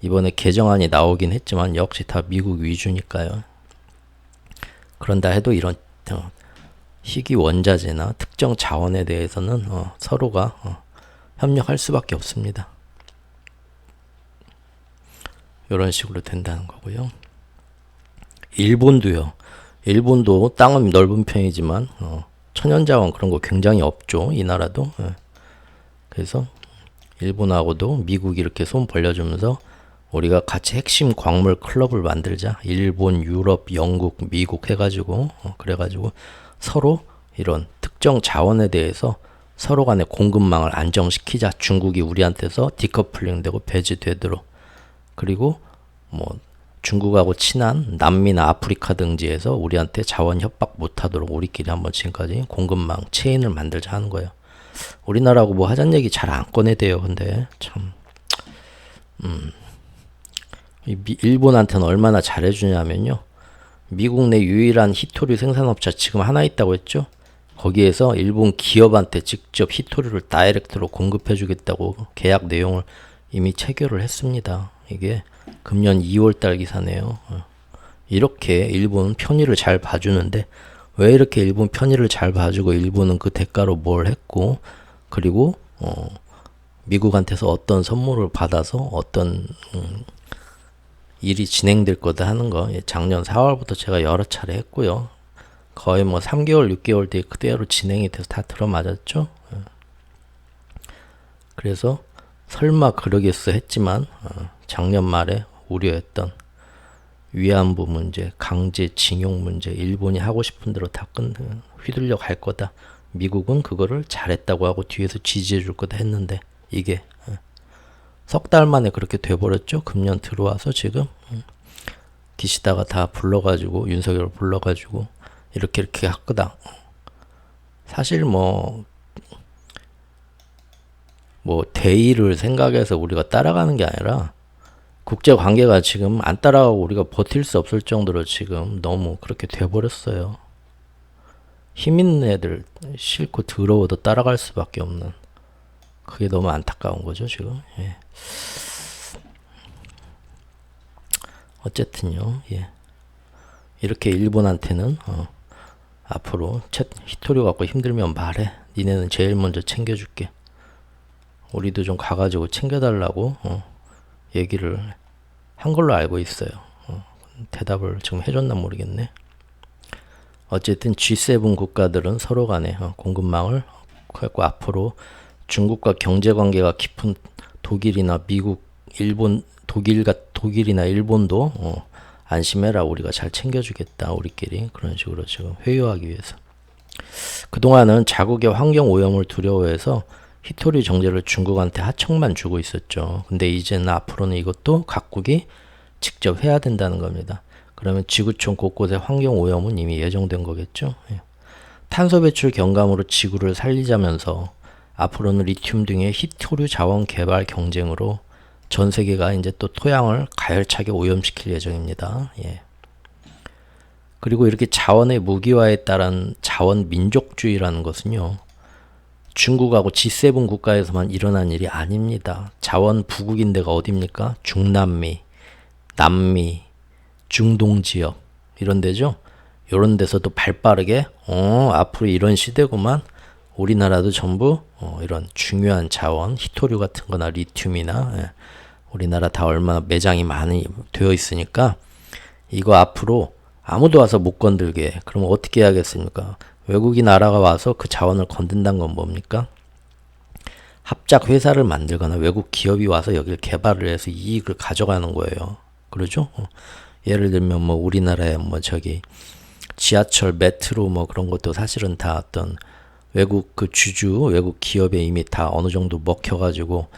이번에 개정안이 나오긴 했지만 역시 다 미국 위주니까요. 그런다 해도 이런 희귀 원자재나 특정 자원에 대해서는 서로가 협력할 수밖에 없습니다. 이런 식으로 된다는 거고요. 일본도요. 일본도 땅은 넓은 편이지만 천연자원 그런 거 굉장히 없죠. 이 나라도. 그래서 일본하고도 미국이 이렇게 손 벌려주면서 우리가 같이 핵심 광물 클럽을 만들자. 일본, 유럽, 영국, 미국 해가지고 그래가지고 서로 이런 특정 자원에 대해서 서로 간의 공급망을 안정시키자. 중국이 우리한테서 디커플링 되고 배제되도록. 그리고 뭐 중국하고 친한 남미나 아프리카 등지에서 우리한테 자원 협박 못하도록 우리끼리 한번 지금까지 공급망 체인을 만들자 하는 거예요. 우리나라하고 뭐 하자는 얘기 잘 안 꺼내대요. 근데 참 일본한테는 얼마나 잘해주냐면요. 미국 내 유일한 히토류 생산업체 지금 하나 있다고 했죠. 거기에서 일본 기업한테 직접 히토류를 다이렉트로 공급해주겠다고 계약 내용을 이미 체결을 했습니다. 이게 금년 2월달 기사네요. 이렇게 일본 편의를 잘 봐주는데 왜 이렇게 일본 편의를 잘 봐주고 일본은 그 대가로 뭘 했고 그리고 미국한테서 어떤 선물을 받아서 어떤 일이 진행될 거다 하는 거 작년 4월부터 제가 여러 차례 했고요. 거의 뭐 3개월, 6개월 뒤에 그대로 진행이 돼서 다 들어맞았죠. 그래서 설마 그러겠어 했지만 작년 말에 우려했던 위안부 문제, 강제징용 문제, 일본이 하고 싶은 대로 다 휘둘려 갈 거다. 미국은 그거를 잘했다고 하고 뒤에서 지지해 줄 거다 했는데 이게 석 달 만에 그렇게 돼버렸죠. 금년 들어와서 지금 기시다가 다 불러가지고 윤석열 불러가지고 이렇게 할 거다. 사실 뭐 대의를 생각해서 우리가 따라가는 게 아니라 국제 관계가 지금 안 따라가고 우리가 버틸 수 없을 정도로 지금 너무 그렇게 돼버렸어요. 힘 있는 애들 싫고 더러워도 따라갈 수밖에 없는 그게 너무 안타까운 거죠 지금. 예. 어쨌든요. 예. 이렇게 일본한테는 앞으로 히토리 갖고 힘들면 말해. 니네는 제일 먼저 챙겨줄게. 우리도 좀 가가지고 챙겨달라고 얘기를 한 걸로 알고 있어요. 대답을 지금 해줬나 모르겠네. 어쨌든 G7 국가들은 서로 간에 공급망을 했고, 앞으로 중국과 경제 관계가 깊은 독일이나 미국, 일본, 독일이나 일본도 안심해라, 우리가 잘 챙겨주겠다, 우리끼리 그런 식으로 지금 회유하기 위해서. 그동안은 자국의 환경 오염을 두려워해서 히토리 정제를 중국한테 하청만 주고 있었죠. 근데 이제는 앞으로는 이것도 각국이 직접 해야 된다는 겁니다. 그러면 지구촌 곳곳의 환경 오염은 이미 예정된 거겠죠. 탄소 배출 경감으로 지구를 살리자면서 앞으로는 리튬 등의 히토류 자원 개발 경쟁으로 전 세계가 이제 또 토양을 가열차게 오염시킬 예정입니다. 그리고 이렇게 자원의 무기화에 따른 자원 민족주의라는 것은요, 중국하고 G7 국가에서만 일어난 일이 아닙니다. 자원 부국인 데가 어딥니까? 중남미, 남미, 중동 지역 이런 데죠. 이런 데서도 발빠르게 앞으로 이런 시대구만, 우리나라도 전부 이런 중요한 자원, 히토류 같은 거나 리튬이나 우리나라 다 얼마나 매장이 많이 되어 있으니까 이거 앞으로 아무도 와서 못 건들게. 그러면 어떻게 해야겠습니까? 외국인 나라가 와서 그 자원을 건든다는 건 뭡니까? 합작 회사를 만들거나 외국 기업이 와서 여기를 개발을 해서 이익을 가져가는 거예요. 그러죠? 예를 들면 뭐 우리나라에 뭐 저기 지하철, 메트로 뭐 그런 것도 사실은 다 어떤 외국 그 외국 기업에 이미 다 어느 정도 먹혀가지고,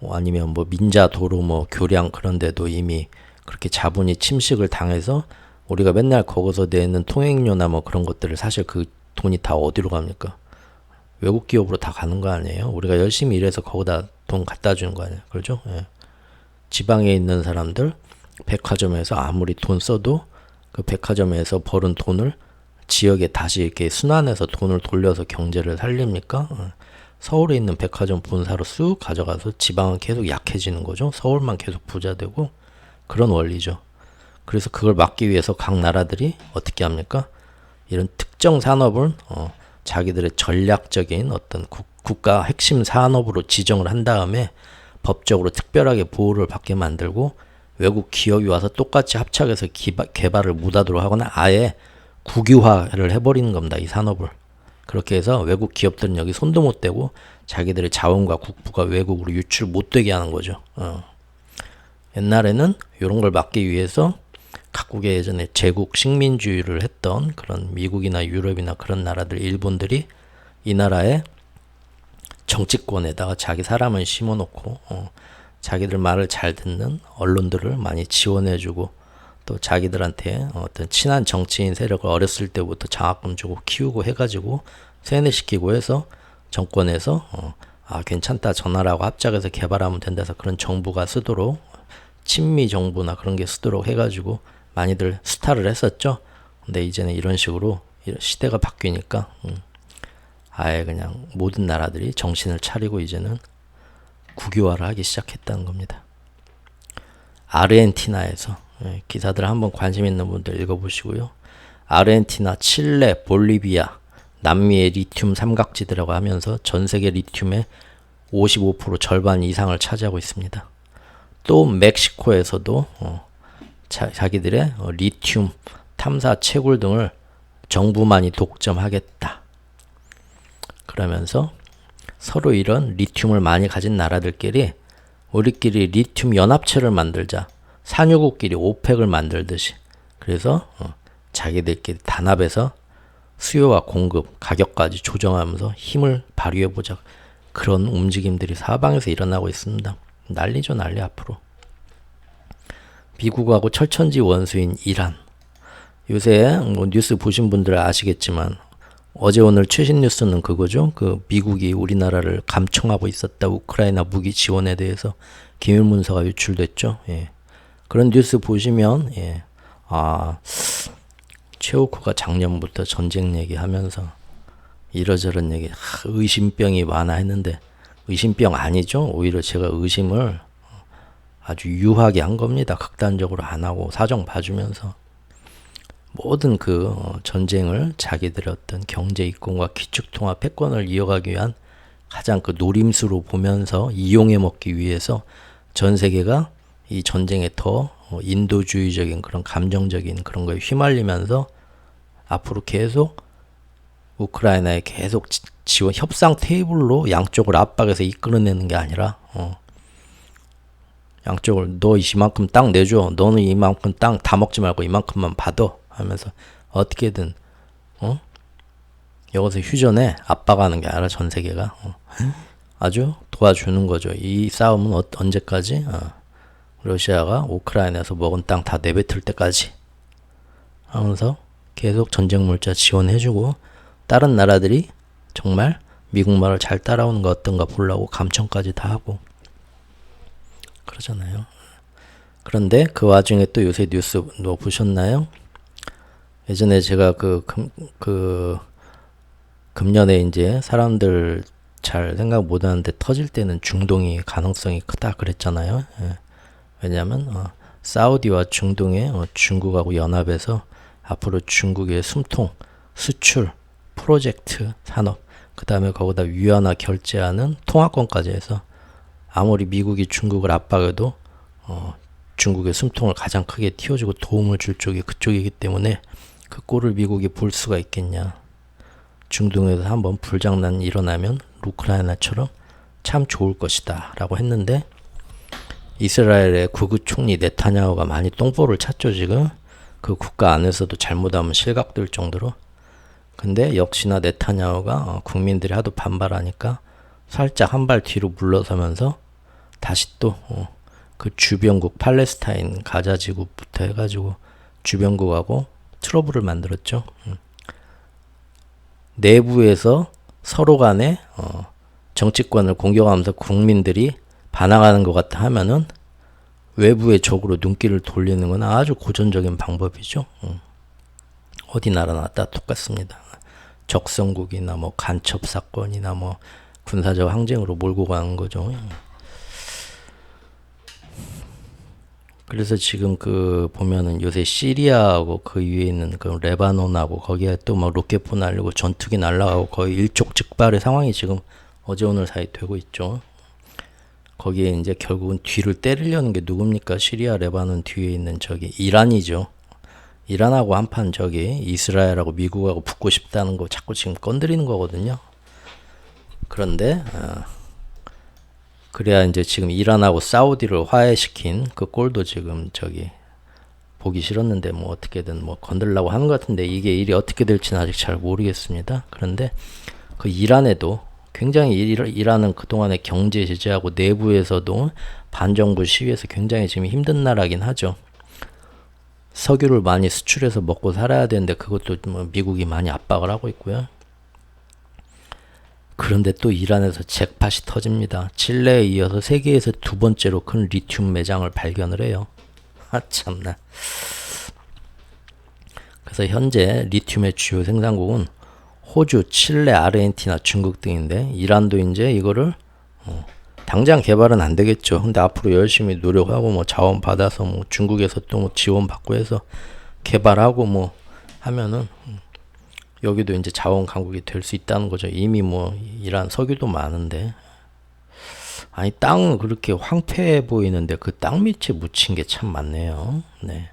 아니면 뭐 민자도로 뭐 교량 그런 데도 이미 그렇게 자본이 침식을 당해서 우리가 맨날 거기서 내는 통행료나 뭐 그런 것들을 사실 그 돈이 다 어디로 갑니까? 외국 기업으로 다 가는 거 아니에요? 우리가 열심히 일해서 거기다 돈 갖다 주는 거 아니에요? 그렇죠? 지방에 있는 사람들 백화점에서 아무리 돈 써도 그 백화점에서 벌은 돈을 지역에 다시 이렇게 순환해서 돈을 돌려서 경제를 살립니까? 서울에 있는 백화점 본사로 쑥 가져가서 지방은 계속 약해지는 거죠. 서울만 계속 부자 되고, 그런 원리죠. 그래서 그걸 막기 위해서 각 나라들이 어떻게 합니까? 이런 특정 산업을 자기들의 전략적인 어떤 국가 핵심 산업으로 지정을 한 다음에 법적으로 특별하게 보호를 받게 만들고, 외국 기업이 와서 똑같이 합작해서 개발을 못하도록 하거나 아예 국유화를 해버리는 겁니다. 이 산업을. 그렇게 해서 외국 기업들은 여기 손도 못 대고 자기들의 자원과 국부가 외국으로 유출 못 되게 하는 거죠. 옛날에는 이런 걸 막기 위해서 각국의 예전에 제국 식민주의를 했던 그런 미국이나 유럽이나 그런 나라들, 일본들이 이 나라의 정치권에다가 자기 사람을 심어놓고 자기들 말을 잘 듣는 언론들을 많이 지원해주고, 또 자기들한테 어떤 친한 정치인 세력을 어렸을 때부터 장학금 주고 키우고 해가지고 세뇌시키고 해서 정권에서 괜찮다, 저 나라하고 합작해서 개발하면 된다 해서 그런 정부가 쓰도록, 친미 정부나 그런 게 쓰도록 해가지고 많이들 스타를 했었죠. 근데 이제는 이런 식으로 시대가 바뀌니까 아예 그냥 모든 나라들이 정신을 차리고 이제는 국유화를 하기 시작했다는 겁니다. 아르헨티나에서, 기사들 한번 관심 있는 분들 읽어보시고요. 아르헨티나, 칠레, 볼리비아, 남미의 리튬 삼각지대라고 하면서 전 세계 리튬의 55% 절반 이상을 차지하고 있습니다. 또 멕시코에서도 자기들의 리튬 탐사 채굴 등을 정부만이 독점하겠다. 그러면서 서로 이런 리튬을 많이 가진 나라들끼리 우리끼리 리튬 연합체를 만들자. 산유국끼리 오펙을 만들듯이. 그래서 자기들끼리 단합해서 수요와 공급, 가격까지 조정하면서 힘을 발휘해보자. 그런 움직임들이 사방에서 일어나고 있습니다. 난리죠, 난리 앞으로. 미국하고 철천지 원수인 이란. 요새 뭐 뉴스 보신 분들 아시겠지만 어제 오늘 최신 뉴스는 그거죠. 그 미국이 우리나라를 감청하고 있었다. 우크라이나 무기 지원에 대해서 기밀 문서가 유출됐죠. 그런 뉴스 보시면 최우크가 작년부터 전쟁 얘기하면서 이러저런 얘기, 의심병이 많아 했는데 의심병 아니죠. 오히려 제가 의심을 아주 유하게 한 겁니다. 극단적으로 안 하고 사정 봐주면서 모든 그 전쟁을 자기들의 어떤 경제 이권과 기축통화 패권을 이어가기 위한 가장 그 노림수로 보면서 이용해 먹기 위해서 전 세계가 이 전쟁에 더 인도주의적인 그런 감정적인 그런 거에 휘말리면서 앞으로 계속 우크라이나에 계속 지원 협상 테이블로 양쪽을 압박해서 이끌어내는 게 아니라 양쪽을 너 이만큼 땅 내줘, 너는 이만큼 땅 다 먹지 말고 이만큼만 받아 하면서 어떻게든 여기서 휴전에 압박하는 게 아니라 전 세계가 아주 도와주는 거죠. 이 싸움은 언제까지? 러시아가 우크라이나에서 먹은 땅 다 내뱉을 때까지 하면서 계속 전쟁 물자 지원해주고 다른 나라들이 정말 미국 말을 잘 따라오는 거 어떤가 보려고 감청까지 다 하고 그러잖아요. 그런데 그 와중에 또 요새 뉴스 뭐 보셨나요? 예전에 제가 금년에 이제 사람들 잘 생각 못하는데 터질 때는 중동이 가능성이 크다 그랬잖아요. 예. 왜냐하면 사우디와 중동에 중국하고 연합해서 앞으로 중국의 숨통, 수출, 프로젝트, 산업, 그 다음에 거기다 위안화 결제하는 통화권까지 해서 아무리 미국이 중국을 압박해도 중국의 숨통을 가장 크게 틔워주고 도움을 줄 쪽이 그쪽이기 때문에 그 꼴을 미국이 볼 수가 있겠냐. 중동에서 한번 불장난 일어나면 우크라이나처럼 참 좋을 것이다 라고 했는데 이스라엘의 극우 총리 네타냐후가 많이 똥볼을 찼죠 지금. 그 국가 안에서도 잘못하면 실각될 정도로. 근데 역시나 네타냐후가 국민들이 하도 반발하니까 살짝 한 발 뒤로 물러서면서 다시 또 그 주변국 팔레스타인 가자지구부터 해가지고 주변국하고 트러블을 만들었죠. 내부에서 서로 간에 정치권을 공격하면서 국민들이 반항하는 것 같다 하면은 외부의 적으로 눈길을 돌리는 건 아주 고전적인 방법이죠. 어디 나라나 다 똑같습니다. 적성국이나 뭐 간첩 사건이나 뭐 군사적 항쟁으로 몰고 가는 거죠. 그래서 지금 보면은 요새 시리아하고 그 위에 있는 그 레바논하고 거기에 또 막 로켓포 날리고 전투기 날라가고 거의 일촉즉발의 상황이 지금 어제 오늘 사이 되고 있죠. 거기에 이제 결국은 뒤를 때리려는 게 누굽니까? 시리아 레바논 뒤에 있는 저기 이란이죠. 이란하고 한판 저기 이스라엘하고 미국하고 붙고 싶다는 거 자꾸 지금 건드리는 거거든요. 그런데 그래야 이제 지금 이란하고 사우디를 화해시킨 그 꼴도 지금 저기 보기 싫었는데 뭐 어떻게든 뭐 건들려고 하는 것 같은데 이게 일이 어떻게 될지는 아직 잘 모르겠습니다. 그런데 그 이란에도 굉장히 이란은 그동안에 경제 제재하고 내부에서도 반정부 시위에서 굉장히 지금 힘든 나라긴 하죠. 석유를 많이 수출해서 먹고 살아야 되는데 그것도 뭐 미국이 많이 압박을 하고 있고요. 그런데 또 이란에서 잭팟이 터집니다. 칠레에 이어서 세계에서 두 번째로 큰 리튬 매장을 발견을 해요. 참나. 그래서 현재 리튬의 주요 생산국은 호주, 칠레, 아르헨티나, 중국 등인데 이란도 이제 이거를 당장 개발은 안 되겠죠. 근데 앞으로 열심히 노력하고 뭐 자원 받아서 뭐 중국에서 또 뭐 지원 받고 해서 개발하고 뭐 하면은 여기도 이제 자원 강국이 될 수 있다는 거죠. 이미 뭐 이란 석유도 많은데 아니 땅은 그렇게 황폐해 보이는데 그 땅 밑에 묻힌 게 참 많네요. 네.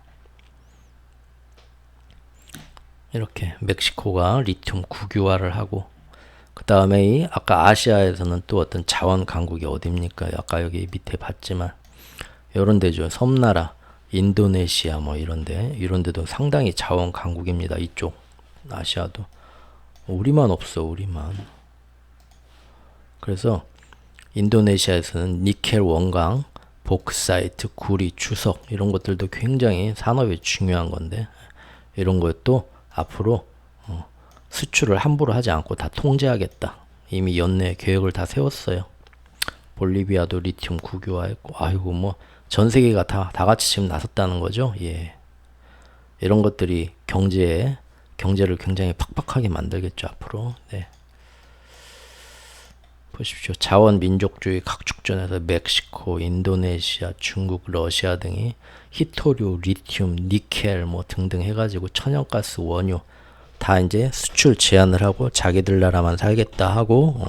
이렇게 멕시코가 리튬 국유화를 하고 그 다음에 이 아까 아시아에서는 또 어떤 자원 강국이 어딥니까? 아까 여기 밑에 봤지만 이런 데죠. 섬나라, 인도네시아 뭐 이런 데도 상당히 자원 강국입니다. 이쪽 아시아도. 우리만 없어, 우리만. 그래서 인도네시아에서는 니켈 원광, 보크사이트, 구리, 주석 이런 것들도 굉장히 산업에 중요한 건데 이런 것도 앞으로 수출을 함부로 하지 않고 다 통제하겠다. 이미 연내 계획을 다 세웠어요. 볼리비아도 리튬 국유화했고 아이고 뭐 전 세계가 다 같이 지금 나섰다는 거죠. 예. 이런 것들이 경제를 굉장히 팍팍하게 만들겠죠, 앞으로. 네. 보십시오. 자원 민족주의 각축전에서 멕시코, 인도네시아, 중국, 러시아 등이 히토류, 리튬, 니켈 뭐 등등 해가지고 천연가스, 원유 다 이제 수출 제한을 하고 자기들 나라만 살겠다 하고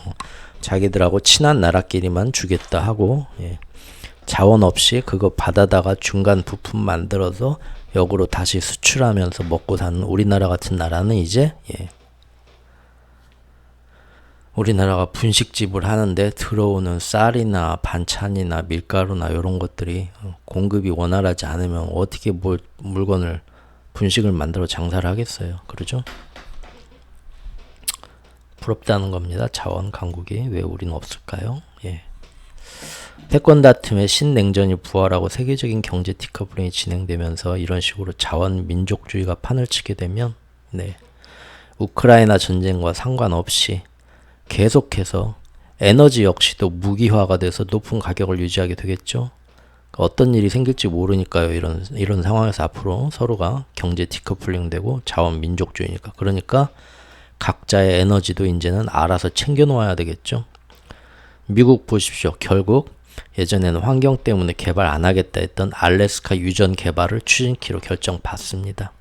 자기들하고 친한 나라끼리만 주겠다 하고 예. 자원 없이 그거 받아다가 중간 부품 만들어서 역으로 다시 수출하면서 먹고 사는 우리나라 같은 나라는 이제 우리나라가 분식집을 하는데 들어오는 쌀이나 반찬이나 밀가루나 이런 것들이 공급이 원활하지 않으면 어떻게 물건을 분식을 만들어 장사를 하겠어요. 그러죠? 부럽다는 겁니다. 자원 강국이 왜 우리는 없을까요? 패권 다툼에 신냉전이 부활하고 세계적인 경제 디커플링이 진행되면서 이런 식으로 자원 민족주의가 판을 치게 되면 우크라이나 전쟁과 상관없이 계속해서 에너지 역시도 무기화가 돼서 높은 가격을 유지하게 되겠죠. 어떤 일이 생길지 모르니까요. 이런 상황에서 앞으로 서로가 경제 디커플링 되고 자원 민족주의니까. 그러니까 각자의 에너지도 이제는 알아서 챙겨 놓아야 되겠죠. 미국 보십시오. 결국 예전에는 환경 때문에 개발 안 하겠다 했던 알래스카 유전 개발을 추진키로 결정받습니다.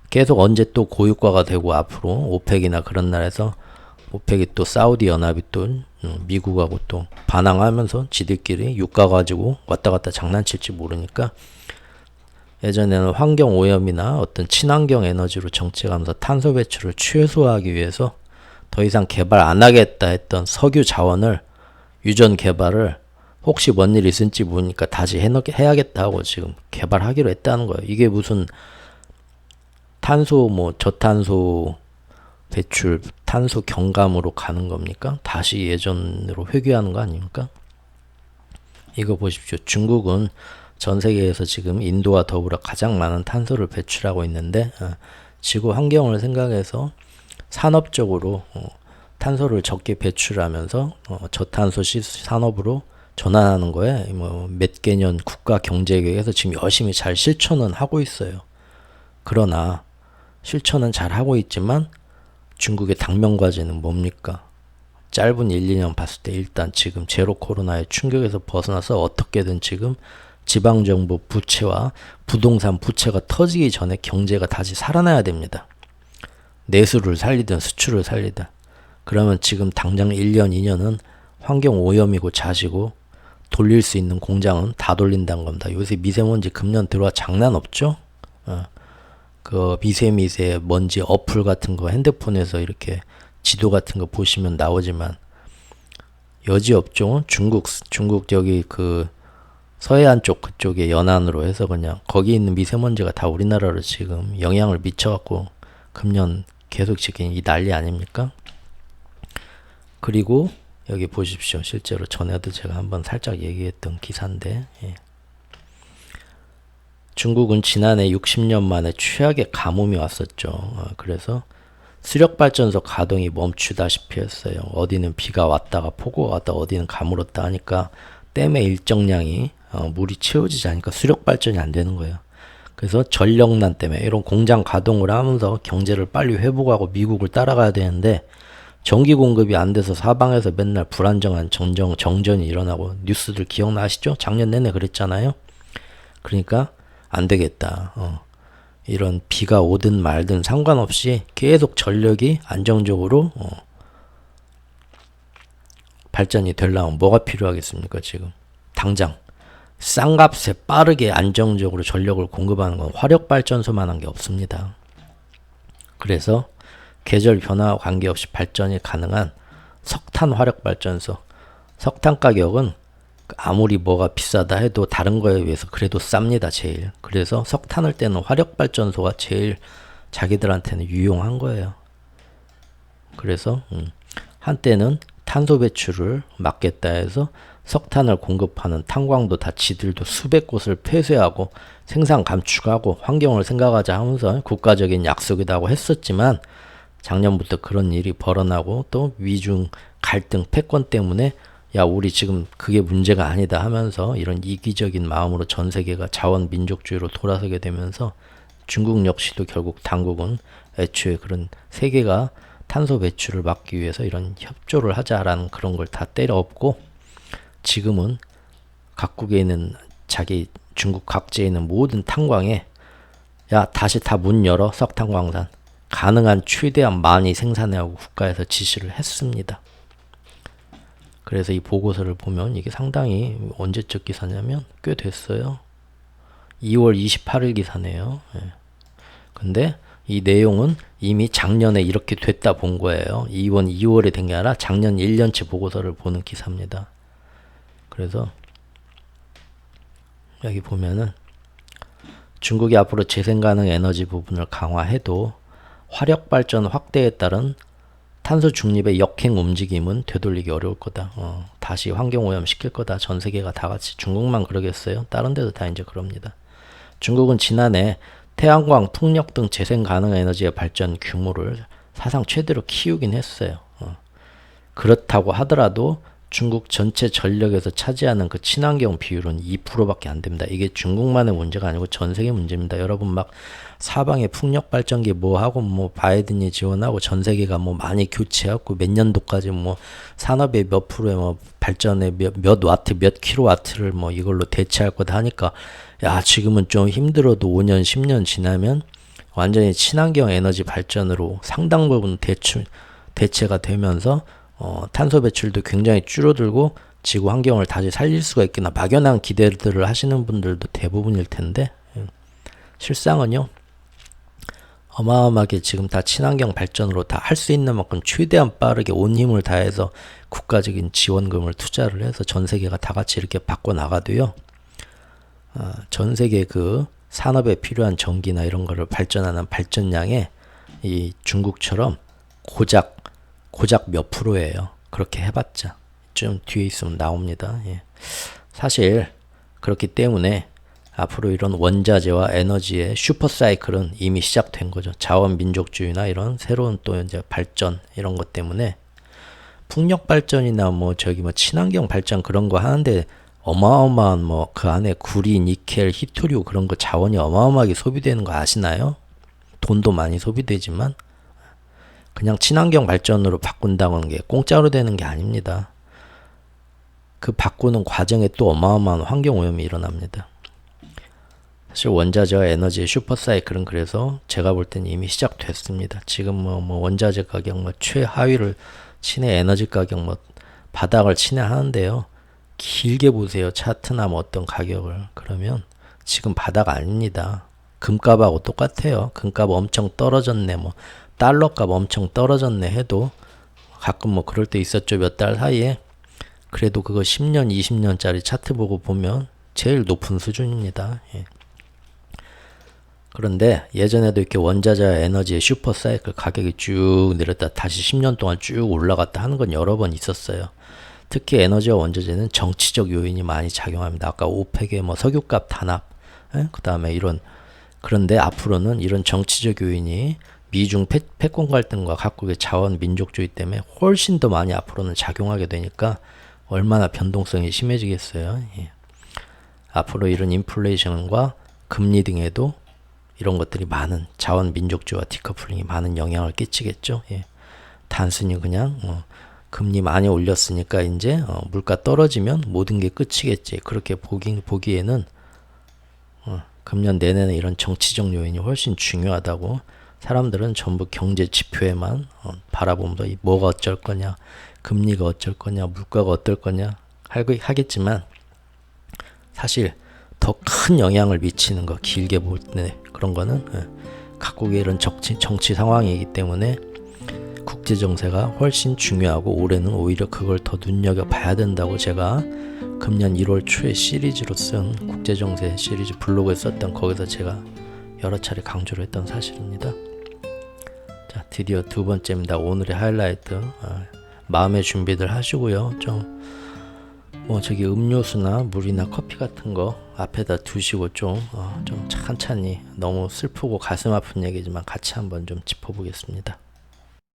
계속 언제 또 고유가가 되고 앞으로 오펙이나 그런 나라에서 오펙이 또 사우디 연합이 또 미국하고 또 반항하면서 지들끼리 유가 가지고 왔다 갔다 장난칠지 모르니까 예전에는 환경 오염이나 어떤 친환경 에너지로 정책하면서 탄소 배출을 최소화하기 위해서 더 이상 개발 안 하겠다 했던 석유 자원을 유전 개발을 혹시 뭔 일 있을지 모르니까 다시 해야겠다 하고 지금 개발하기로 했다는 거예요. 이게 무슨 탄소 저탄소 배출, 탄소 경감으로 가는 겁니까? 다시 예전으로 회귀하는 거 아닙니까? 이거 보십시오. 중국은 전 세계에서 지금 인도와 더불어 가장 많은 탄소를 배출하고 있는데 지구 환경을 생각해서 산업적으로 탄소를 적게 배출하면서 저탄소 산업으로 전환하는 거에 몇 개년 국가 경제계획에서 지금 열심히 잘 실천은 하고 있어요. 그러나 실천은 잘 하고 있지만 중국의 당면 과제는 뭡니까? 짧은 1, 2년 봤을 때 일단 지금 제로 코로나의 충격에서 벗어나서 어떻게든 지금 지방정부 부채와 부동산 부채가 터지기 전에 경제가 다시 살아나야 됩니다. 내수를 살리든 수출을 살리든. 그러면 지금 당장 1년, 2년은 환경 오염이고 자시고 돌릴 수 있는 공장은 다 돌린다는 겁니다. 요새 미세먼지 금년 들어와 장난 없죠? 그 미세 먼지 어플 같은 거 핸드폰에서 이렇게 지도 같은 거 보시면 나오지만 여지없죠. 중국 저기 그 서해안 쪽 그쪽에 연안으로 해서 그냥 거기 있는 미세먼지가 다 우리나라로 지금 영향을 미쳐갖고 금년 계속 지금 이 난리 아닙니까? 그리고 여기 보십시오. 실제로 전에도 제가 한번 살짝 얘기했던 기사인데 중국은 지난해 60년 만에 최악의 가뭄이 왔었죠. 그래서 수력발전소 가동이 멈추다시피 했어요. 어디는 비가 왔다가 폭우가 왔다 어디는 가물었다 하니까 댐의 일정량이 물이 채워지지 않으니까 수력발전이 안 되는 거예요. 그래서 전력난 때문에 이런 공장 가동을 하면서 경제를 빨리 회복하고 미국을 따라가야 되는데 전기 공급이 안 돼서 사방에서 맨날 불안정한 정전이 일어나고 뉴스들 기억나시죠? 작년 내내 그랬잖아요. 그러니까 안 되겠다. 이런 비가 오든 말든 상관없이 계속 전력이 안정적으로 발전이 되려면 뭐가 필요하겠습니까? 지금 당장 싼 값에 빠르게 안정적으로 전력을 공급하는 건 화력발전소만 한 게 없습니다. 그래서 계절 변화와 관계없이 발전이 가능한 석탄 화력발전소, 석탄 가격은 아무리 뭐가 비싸다 해도 다른 거에 비해서 그래도 쌉니다. 제일. 그래서 석탄을 떼는 화력발전소가 제일 자기들한테는 유용한 거예요. 그래서 한때는 탄소 배출을 막겠다 해서 석탄을 공급하는 탄광도 다 지들도 수백 곳을 폐쇄하고 생산 감축하고 환경을 생각하자 하면서 국가적인 약속이라고 했었지만 작년부터 그런 일이 벌어나고 또 미중 갈등 패권 때문에 야 우리 지금 그게 문제가 아니다 하면서 이런 이기적인 마음으로 전 세계가 자원 민족주의로 돌아서게 되면서 중국 역시도 결국 당국은 애초에 그런 세계가 탄소 배출을 막기 위해서 이런 협조를 하자라는 그런 걸 다 때려 엎고 지금은 각국에 있는 자기 중국 각지에 있는 모든 탄광에 야 다시 다 문 열어 석탄광산 가능한 최대한 많이 생산하고 국가에서 지시를 했습니다. 그래서 이 보고서를 보면 이게 상당히 언제적 기사냐면 꽤 됐어요. 2월 28일 기사네요. 예. 근데 이 내용은 이미 작년에 이렇게 됐다 본 거예요. 이번 2월에 된 게 아니라 작년 1년치 보고서를 보는 기사입니다. 그래서 여기 보면은 중국이 앞으로 재생 가능 에너지 부분을 강화해도 화력 발전 확대에 따른 탄소 중립의 역행 움직임은 되돌리기 어려울 거다. 다시 환경 오염 시킬 거다. 전 세계가 다 같이. 중국만 그러겠어요? 다른 데도 다 이제 그럽니다. 중국은 지난해 태양광, 풍력 등 재생 가능 에너지의 발전 규모를 사상 최대로 키우긴 했어요. 그렇다고 하더라도 중국 전체 전력에서 차지하는 그 친환경 비율은 2%밖에 안 됩니다. 이게 중국만의 문제가 아니고 전 세계 문제입니다. 여러분 막 사방에 풍력 발전기 뭐 하고 뭐 바이든이 지원하고 전 세계가 뭐 많이 교체하고 몇 년도까지 뭐 산업의 몇 프로의 뭐 발전에 몇 와트 몇 킬로와트를 뭐 이걸로 대체할 거다 하니까 야 지금은 좀 힘들어도 5년 10년 지나면 완전히 친환경 에너지 발전으로 상당 부분 대체가 되면서 탄소 배출도 굉장히 줄어들고 지구 환경을 다시 살릴 수가 있구나 막연한 기대들을 하시는 분들도 대부분일 텐데 실상은요 어마어마하게 지금 다 친환경 발전으로 다 할 수 있는 만큼 최대한 빠르게 온 힘을 다해서 국가적인 지원금을 투자를 해서 전 세계가 다 같이 이렇게 바꿔 나가도요 전 세계 그 산업에 필요한 전기나 이런 거를 발전하는 발전량에 이 중국처럼 고작 몇 프로예요. 그렇게 해봤자 좀 뒤에 있으면 나옵니다. 예. 사실 그렇기 때문에 앞으로 이런 원자재와 에너지의 슈퍼사이클은 이미 시작된 거죠. 자원 민족주의나 이런 새로운 또 이제 발전 이런 것 때문에 풍력 발전이나 뭐 친환경 발전 그런 거 하는데 어마어마한 뭐 그 안에 구리, 니켈, 히토류 그런 거 자원이 어마어마하게 소비되는 거 아시나요? 돈도 많이 소비되지만 그냥 친환경 발전으로 바꾼다는 게 공짜로 되는 게 아닙니다. 그 바꾸는 과정에 또 어마어마한 환경 오염이 일어납니다. 사실 원자재와 에너지의 슈퍼사이클은 그래서 제가 볼 때는 이미 시작됐습니다. 지금 뭐 원자재 가격 뭐 최하위를 치내 에너지 가격 뭐 바닥을 치내 하는데요. 길게 보세요. 차트나 뭐 어떤 가격을. 그러면 지금 바닥 아닙니다. 금값하고 똑같아요. 금값 엄청 떨어졌네. 뭐 달러값 엄청 떨어졌네 해도 가끔 뭐 그럴 때 있었죠. 몇 달 사이에. 그래도 그거 10년, 20년짜리 차트 보고 보면 제일 높은 수준입니다. 예. 그런데 예전에도 이렇게 원자재 에너지의 슈퍼사이클 가격이 쭉 내렸다 다시 10년 동안 쭉 올라갔다 하는 건 여러 번 있었어요. 특히 에너지와 원자재는 정치적 요인이 많이 작용합니다. 아까 오펙의 뭐 석유값 단합, 그 다음에 그런데 앞으로는 이런 정치적 요인이 미중 패권 갈등과 각국의 자원 민족주의 때문에 훨씬 더 많이 앞으로는 작용하게 되니까 얼마나 변동성이 심해지겠어요. 예. 앞으로 이런 인플레이션과 금리 등에도 이런 것들이 많은 자원 민족주의와 디커플링이 많은 영향을 끼치겠죠. 예. 단순히 그냥 금리 많이 올렸으니까 이제 물가 떨어지면 모든 게 끝이겠지. 그렇게 보기에는 금년 내내는 이런 정치적 요인이 훨씬 중요하다고 사람들은 전부 경제 지표에만 바라보면서 뭐가 어쩔 거냐, 금리가 어쩔 거냐, 물가가 어떨 거냐 하겠지만 사실 더 큰 영향을 미치는 거 길게 볼 때 그런 거는 각국의 이런 정치 상황이기 때문에 국제 정세가 훨씬 중요하고 올해는 오히려 그걸 더 눈여겨봐야 된다고 제가 금년 1월 초에 시리즈로 쓴 국제 정세 시리즈 블로그에 썼던 거기서 제가 여러 차례 강조를 했던 사실입니다. 자, 드디어 두 번째입니다. 오늘의 하이라이트. 마음의 준비들 하시고요. 좀 음료수나 물이나 커피 같은 거 앞에다 두시고 좀 천천히 너무 슬프고 가슴 아픈 얘기지만 같이 한번 좀 짚어보겠습니다.